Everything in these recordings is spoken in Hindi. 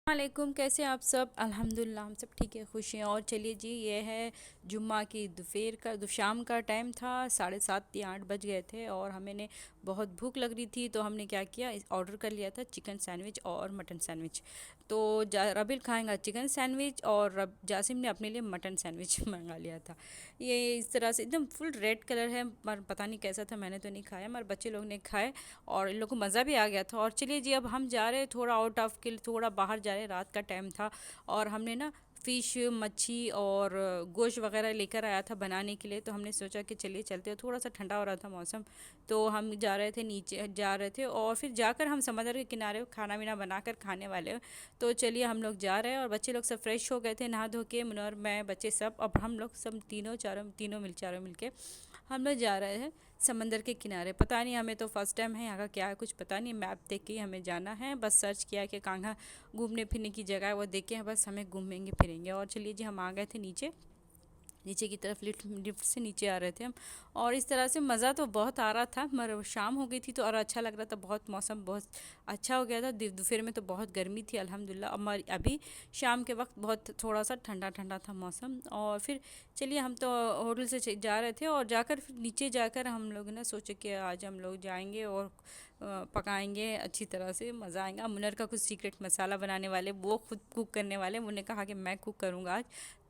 वालेकुम, कैसे हैं आप सब? अल्हम्दुलिल्लाह हम सब ठीक है, खुश हैं। और चलिए जी, ये है जुम्मा की दोपहर का शाम का टाइम था, 7:30 या 8 बज गए थे और हमें बहुत भूख लग रही थी। तो हमने क्या किया, ऑर्डर कर लिया था चिकन सैंडविच और मटन सैंडविच। तो रबिल खाएंगा चिकन सैंडविच और जासिम ने अपने लिए मटन सैंडविच मंगा लिया था। ये इस तरह से एकदम फुल रेड कलर है, पर पता नहीं कैसा था, मैंने तो नहीं खाया, हमारे बच्चे लोग ने खाए और इन लोग को मज़ा भी आ गया था। और चलिए जी, अब हम जा रहे हैं थोड़ा आउट ऑफ के लिए, थोड़ा बाहर जा रहे हैं, रात का टाइम था और हमने ना फ़िश मच्छी और गोश्त वगैरह लेकर आया था बनाने के लिए। तो हमने सोचा कि चलिए चलते हैं, थोड़ा सा ठंडा हो रहा था मौसम। तो हम जा रहे थे, नीचे जा रहे थे और फिर जाकर हम समंदर के किनारे खाना वाना बनाकर खाने वाले हैं। तो चलिए हम लोग जा रहे हैं और बच्चे लोग सब फ्रेश हो गए थे, नहा धो के, मुनर मैं बच्चे सब। अब हम लोग सब चारों मिल के हम लोग जा रहे हैं समंदर के किनारे। पता नहीं, हमें तो फर्स्ट टाइम है यहाँ का, क्या है कुछ पता नहीं। मैप देख के ही हमें जाना है, बस सर्च किया है कि कहाँ घूमने फिरने की जगह है वो देखे हैं, बस हमें घूमेंगे फिरेंगे। और चलिए जी, हम आ गए थे नीचे, नीचे की तरफ लिफ्ट से नीचे आ रहे थे हम। और इस तरह से मज़ा तो बहुत आ रहा था, मगर शाम हो गई थी तो और अच्छा लग रहा था, बहुत मौसम बहुत अच्छा हो गया था। दोपहर में तो बहुत गर्मी थी अल्हम्दुलिल्लाह, अभी शाम के वक्त बहुत थोड़ा सा ठंडा ठंडा था मौसम। और फिर चलिए, हम तो होटल से जा रहे थे और जाकर फिर नीचे जाकर हम लोग ना सोचे कि आज हम लोग जाएंगे और पकाएंगे अच्छी तरह से, मज़ा आएगा। मुनर का कुछ सीक्रेट मसाला बनाने वाले, वो खुद कुक करने वाले। मुन्ने कहा कि मैं कुक करूँगा आज,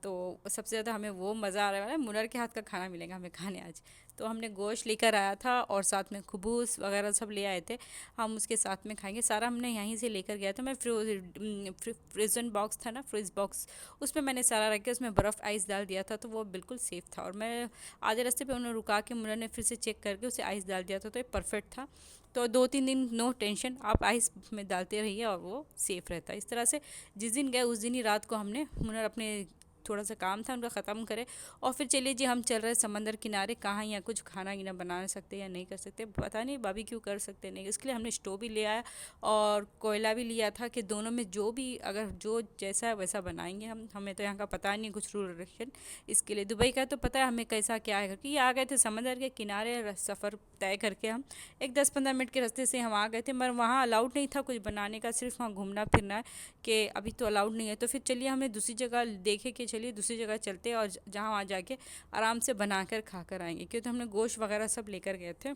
तो सबसे ज़्यादा हमें वो मज़ा आ रहा है, मुनर के हाथ का खाना मिलेगा हमें खाने आज। तो हमने गोश्त लेकर आया था और साथ में खबूस वगैरह सब ले आए थे, हम उसके साथ में खाएंगे। सारा हमने यहीं से लेकर गया था। मैं फ्रोज़न बॉक्स था ना, फ्रिज बॉक्स, उसमें मैंने सारा रख के उसमें बर्फ़ आइस डाल दिया था, तो वो बिल्कुल सेफ़ था। और मैं आधे रास्ते पे उन्हें रुका के मुनर ने फिर से चेक करके उसे आइस डाल दिया था, तो ये परफेक्ट था। तो 2-3 दिन नो टेंशन, आप आइस में डालते रहिए और वो सेफ़ रहता है। इस तरह से जिस दिन गए उस दिन ही रात को हमने, मुनर अपने थोड़ा सा काम था उनका ख़त्म करे और फिर चलिए जी, हम चल रहे समंदर किनारे। कहाँ या कुछ खाना गिना बना सकते या नहीं कर सकते पता नहीं, बाबी क्यों कर सकते नहीं, इसके लिए हमने स्टोव भी ले आया और कोयला भी लिया था कि दोनों में जो भी, अगर जो जैसा है वैसा बनाएंगे हम। हमें तो यहाँ का पता नहीं कुछ रूल रेगुलेशन, इसके लिए दुबई का तो पता है हमें कैसा क्या है, करके ये आ गए थे समंदर के किनारे। सफ़र तय करके हम एक 10-15 मिनट के रास्ते से हम आ गए थे, मगर वहाँ अलाउड नहीं था कुछ बनाने का, सिर्फ वहाँ घूमना फिरना है कि अभी तो अलाउड नहीं है। तो फिर चलिए, हमने दूसरी जगह देखे कि चलिए दूसरी जगह चलते हैं और जहाँ वहाँ जाके आराम से बनाकर खा कर आएंगे, क्योंकि हमने गोश्त वगैरह सब लेकर गए थे।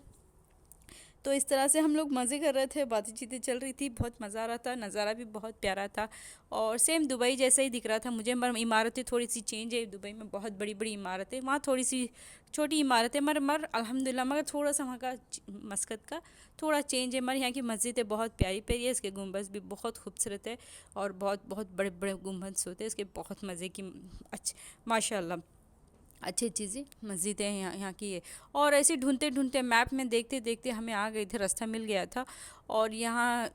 तो इस तरह से हम लोग मज़े कर रहे थे, बातें चीतें चल रही थी, बहुत मज़ा आ रहा था, नज़ारा भी बहुत प्यारा था और सेम दुबई जैसा ही दिख रहा था मुझे। मगर इमारतें थोड़ी सी चेंज है, दुबई में बहुत बड़ी बड़ी इमारतें, वहाँ थोड़ी सी छोटी इमारतें, मगर अल्हम्दुलिल्लाह, मगर थोड़ा सा वहाँ का मस्कत का थोड़ा चेंज है। मगर यहाँ की मस्जिदें बहुत प्यारी प्यारी है, इसके गुंबद भी बहुत खूबसूरत है और बहुत बहुत बड़े बड़े गुंबद होते हैं इसके, बहुत मज़े की, अच्छे माशाल्लाह, अच्छी चीज़ें मस्जिद है यहाँ की है। और ऐसे ढूंढते ढूंढते मैप में देखते देखते हमें आ गए थे, रास्ता मिल गया था। और यहाँ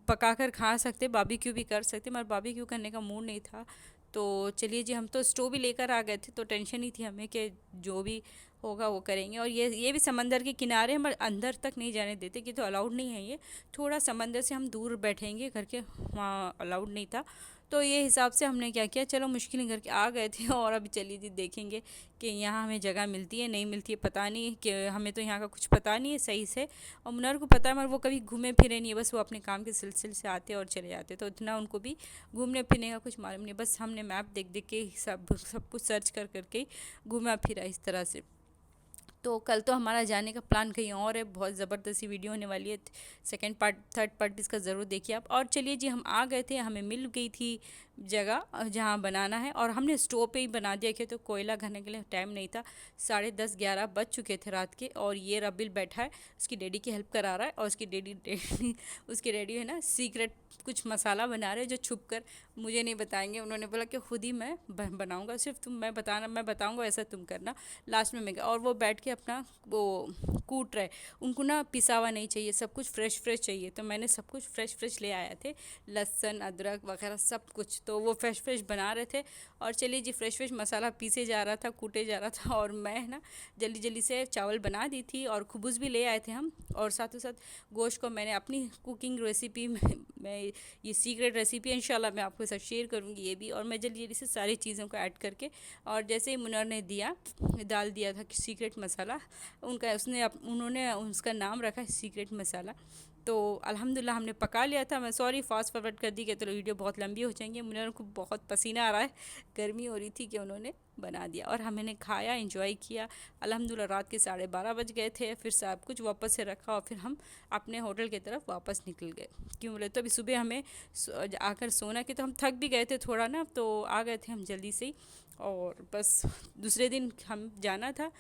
पका कर खा सकते, बाबीक्यू भी कर सकते, मगर बाबीक्यू करने का मूड नहीं था। तो चलिए जी, हम तो स्टोव भी लेकर आ गए थे, तो टेंशन नहीं थी हमें कि जो भी होगा वो करेंगे। और ये भी समंदर के किनारे, हम अंदर तक नहीं जाने देते कि, तो अलाउड नहीं है ये, थोड़ा समंदर से हम दूर बैठेंगे करके, वहाँ अलाउड नहीं था। तो ये हिसाब से हमने क्या किया, चलो मुश्किल करके आ गए थे और अभी चलिए जी देखेंगे कि यहाँ हमें जगह मिलती है नहीं मिलती है, पता नहीं, कि हमें तो यहाँ का कुछ पता नहीं है सही से। और मुनर को पता है, मगर वो कभी घूमे फिरे नहीं है, बस वो अपने काम के सिलसिले से आते और चले जाते, तो इतना उनको भी घूमने फिरने का कुछ मालूम नहीं। बस हमने मैप देख देख के सब कुछ सर्च कर करके ही घूमा फिरा इस तरह से। तो कल तो हमारा जाने का प्लान कहीं और है, बहुत ज़बरदस्ती वीडियो होने वाली है, सेकंड पार्ट थर्ड पार्ट भी इसका ज़रूर देखिए आप। और चलिए जी, हम आ गए थे, हमें मिल गई थी जगह जहाँ बनाना है और हमने स्टोव पे ही बना दिया कि, तो कोयला घरने के लिए टाइम नहीं था। 10:30-11 बज चुके थे रात के और ये रबिल बैठा है, उसकी डैडी की हेल्प करा रहा है और उसकी डैडी उसके डैडी है ना, सीक्रेट कुछ मसाला बना रहे हैं जो छुप कर मुझे नहीं बताएंगे। उन्होंने बोला कि खुद ही मैं बनाऊंगा, सिर्फ तुम, मैं बताऊंगा ऐसा तुम करना, लास्ट में मैं। और वो बैठ के अपना वो कूट रहे, उनको ना पिसा हुआ नहीं चाहिए, सब कुछ फ्रेश फ्रेश चाहिए। तो मैंने सब कुछ फ्रेश फ्रेश ले आया थे, लहसुन अदरक वगैरह सब कुछ। तो वो फ्रेश बना रहे थे। और चलिए जी, फ्रेश मसाला पीसे जा रहा था, कूटे जा रहा था, और मैं ना जल्दी से चावल बना दी थी, और खुबूज़ भी ले आए थे हम। और साथों साथ गोश्त को मैंने अपनी कुकिंग रेसिपी में मैं ये सीक्रेट रेसिपी है, इंशाल्लाह मैं आपके साथ शेयर करूँगी ये भी। और मैं जल्दी से सारी चीज़ों को ऐड करके, और जैसे ही मुनर ने डाल दिया था सीक्रेट मसाला, उन्होंने उसका नाम रखा सीक्रेट मसाला। तो अल्हम्दुलिल्लाह हमने पका लिया था। मैं सॉरी फास्ट फॉरवर्ड कर दी कि तो वीडियो बहुत लंबी हो जाएंगी। मुनर को बहुत पसीना आ रहा है, गर्मी हो रही थी, कि उन्होंने बना दिया और हमने खाया, एंजॉय किया। अल्हम्दुलिल्लाह रात के 12:30 बज गए थे। फिर सब कुछ वापस से रखा और फिर हम अपने होटल की तरफ वापस निकल गए। क्यों बोले तो अभी सुबह हमें आकर सोना कि, तो हम थक भी गए थे थोड़ा ना, तो आ गए थे हम जल्दी से ही। और बस दूसरे दिन हम जाना था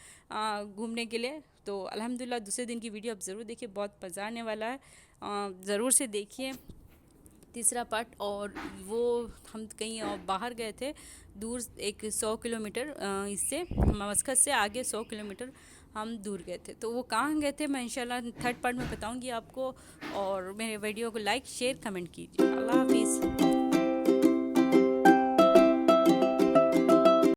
घूमने के लिए। तो अल्हम्दुलिल्लाह दूसरे दिन की वीडियो आप ज़रूर देखिए, बहुत मज़ा आने वाला है, ज़रूर से देखिए तीसरा पार्ट। और वो हम कहीं और बाहर गए थे दूर, एक 100 किलोमीटर इससे, मस्कत से आगे 100 किलोमीटर हम दूर गए थे। तो वो कहाँ गए थे मैं इंशाल्लाह थर्ड पार्ट में बताऊंगी आपको। और मेरे वीडियो को लाइक शेयर कमेंट कीजिए। अल्लाह हाफिज़।